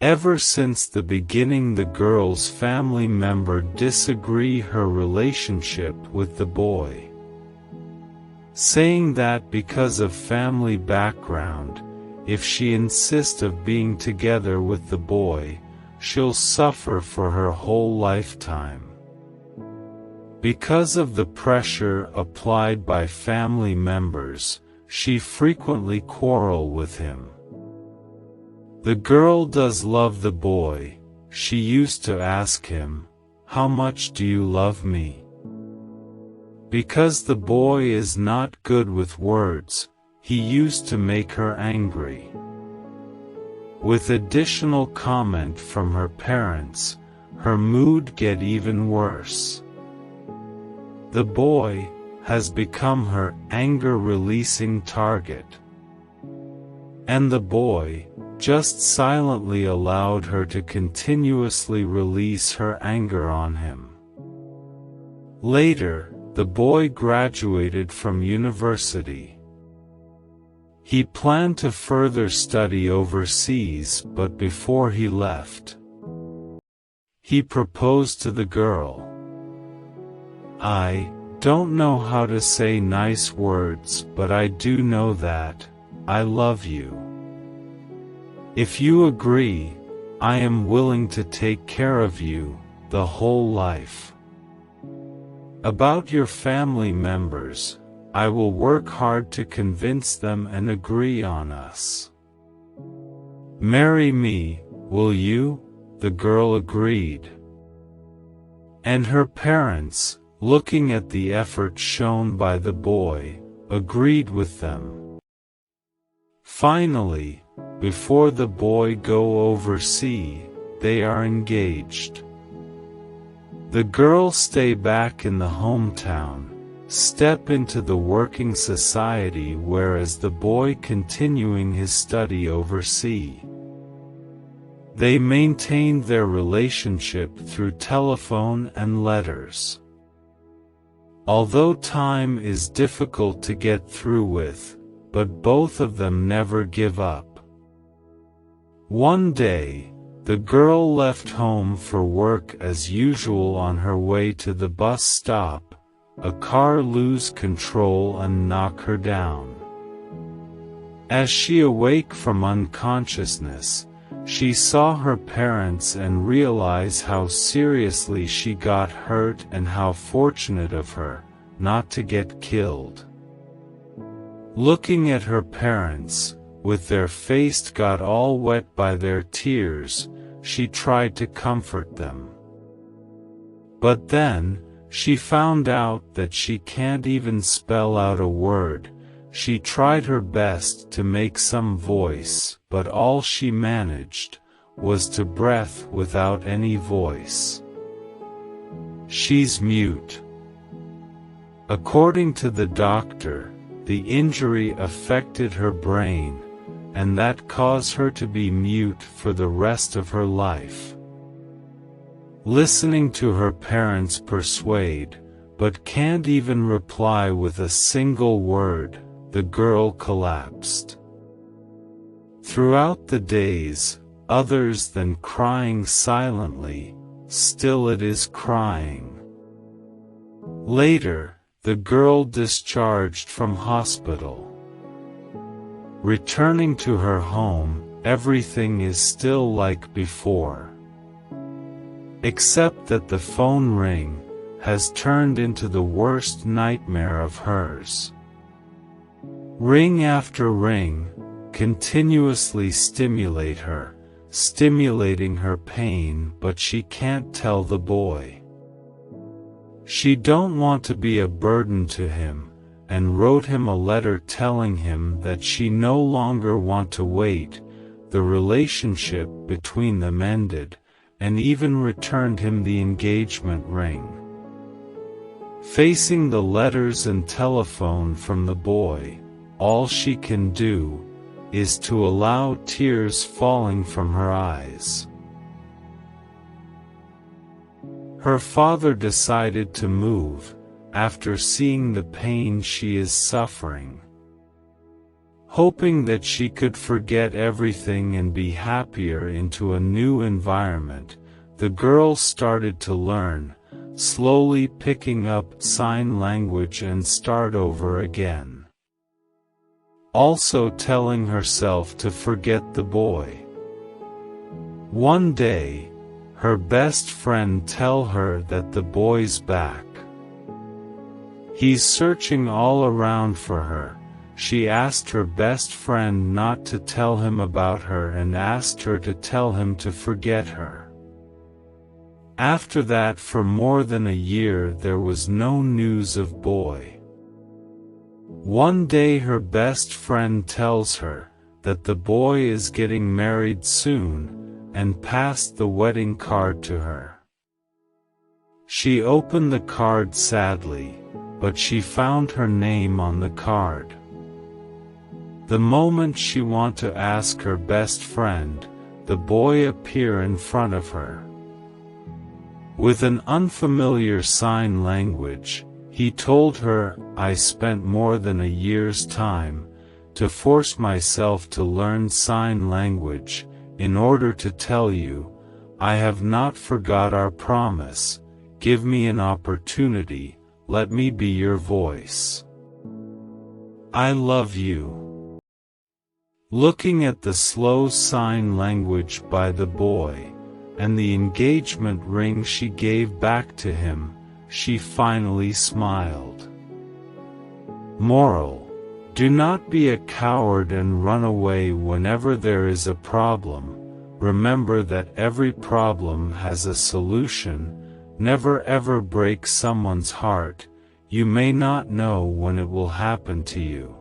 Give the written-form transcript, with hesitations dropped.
Ever since the beginning, the girl's family member disagree her relationship with the boy, saying that because of family background, if she insists of being together with the boy, she'll suffer for her whole lifetime. Because of the pressure applied by family members, she frequently quarrels with him. The girl does love the boy. She used to ask him, "How much do you love me?" Because the boy is not good with words, he used to make her angry. With additional comment from her parents, her mood get even worse. The boy has become her anger-releasing target. And the boy just silently allowed her to continuously release her anger on him. Later, the boy graduated from university. He planned to further study overseas, but before he left, he proposed to the girl. "I don't know how to say nice words, but I do know that I love you. If you agree, I am willing to take care of you the whole life. About your family members, I will work hard to convince them and agree on us. Marry me, will you?" The girl agreed. And her parents, looking at the effort shown by the boy, agreed with them. Finally, before the boy go overseas, they are engaged. The girl stay back in the hometown, step into the working society, whereas the boy continuing his study overseas. They maintained their relationship through telephone and letters. Although time is difficult to get through with, but both of them never give up. One day, the girl left home for work as usual. On her way to the bus stop, a car lose control and knock her down. As she awake from unconsciousness, she saw her parents and realized how seriously she got hurt and how fortunate of her not to get killed. Looking at her parents, with their face got all wet by their tears, she tried to comfort them. But then, she found out that she can't even spell out a word. She tried her best to make some voice, but all she managed was to breath without any voice. She's mute. According to the doctor, the injury affected her brain, and that caused her to be mute for the rest of her life. Listening to her parents persuade, but can't even reply with a single word, the girl collapsed. Throughout the days, others than crying silently, still it is crying. Later, the girl discharged from hospital. Returning to her home, everything is still like before. Except that the phone ring has turned into the worst nightmare of hers. Ring after ring, continuously stimulate her, stimulating her pain, but she can't tell the boy. She don't want to be a burden to him, and wrote him a letter telling him that she no longer want to wait. The relationship between them ended, and even returned him the engagement ring. Facing the letters and telephone from the boy, all she can do is to allow tears falling from her eyes. Her father decided to move, after seeing the pain she is suffering. Hoping that she could forget everything and be happier into a new environment, the girl started to learn, slowly picking up sign language and start over again. Also telling herself to forget the boy. One day, her best friend tell her that the boy's back. He's searching all around for her. She asked her best friend not to tell him about her and asked her to tell him to forget her. After that, for more than a year there was no news of boy. One day her best friend tells her that the boy is getting married soon, and passed the wedding card to her. She opened the card sadly, but she found her name on the card. The moment she wanted to ask her best friend, the boy appeared in front of her. With an unfamiliar sign language, he told her, "I spent more than a year's time to force myself to learn sign language, in order to tell you, I have not forgot our promise. Give me an opportunity, let me be your voice. I love you." Looking at the slow sign language by the boy, and the engagement ring she gave back to him, she finally smiled. Moral: do not be a coward and run away whenever there is a problem. Remember that every problem has a solution. Never ever break someone's heart. You may not know when it will happen to you.